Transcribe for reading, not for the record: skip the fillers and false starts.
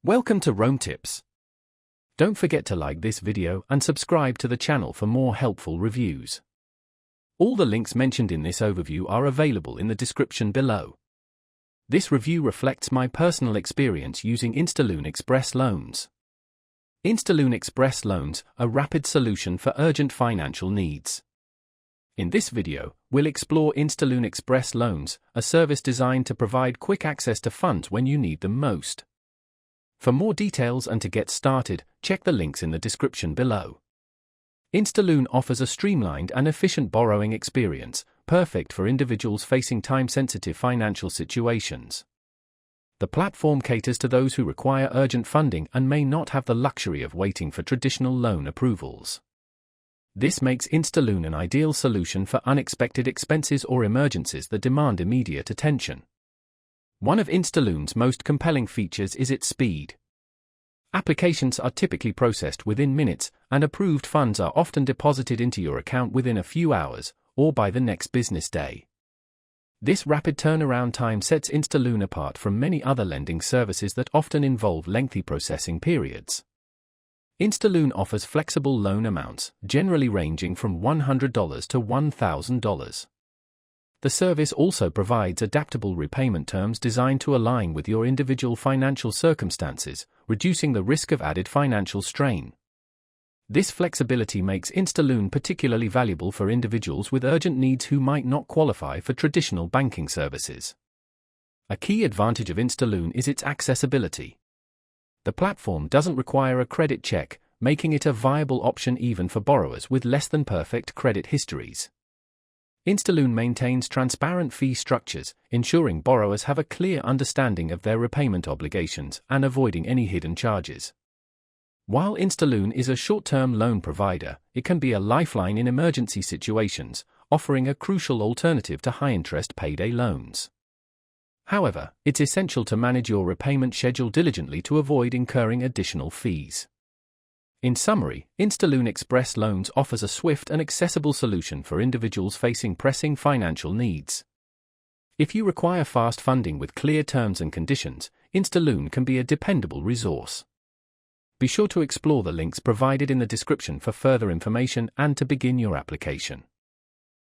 Welcome to Rome Tips. Don't forget to like this video and subscribe to the channel for more helpful reviews. All the links mentioned in this overview are available in the description below. This review reflects my personal experience using InstaLoan Express Loans. InstaLoan Express Loans, a rapid solution for urgent financial needs. In this video, we'll explore InstaLoan Express Loans, a service designed to provide quick access to funds when you need them most. For more details and to get started, check the links in the description below. InstaLoan offers a streamlined and efficient borrowing experience, perfect for individuals facing time-sensitive financial situations. The platform caters to those who require urgent funding and may not have the luxury of waiting for traditional loan approvals. This makes InstaLoan an ideal solution for unexpected expenses or emergencies that demand immediate attention. One of InstaLoan's most compelling features is its speed. Applications are typically processed within minutes, and approved funds are often deposited into your account within a few hours, or by the next business day. This rapid turnaround time sets InstaLoan apart from many other lending services that often involve lengthy processing periods. InstaLoan offers flexible loan amounts, generally ranging from $100 to $1,000. The service also provides adaptable repayment terms designed to align with your individual financial circumstances, reducing the risk of added financial strain. This flexibility makes InstaLoan particularly valuable for individuals with urgent needs who might not qualify for traditional banking services. A key advantage of InstaLoan is its accessibility. The platform doesn't require a credit check, making it a viable option even for borrowers with less than perfect credit histories. InstaLoan maintains transparent fee structures, ensuring borrowers have a clear understanding of their repayment obligations and avoiding any hidden charges. While InstaLoan is a short-term loan provider, it can be a lifeline in emergency situations, offering a crucial alternative to high-interest payday loans. However, it's essential to manage your repayment schedule diligently to avoid incurring additional fees. In summary, InstaLoan Express Loans offers a swift and accessible solution for individuals facing pressing financial needs. If you require fast funding with clear terms and conditions, InstaLoan can be a dependable resource. Be sure to explore the links provided in the description for further information and to begin your application.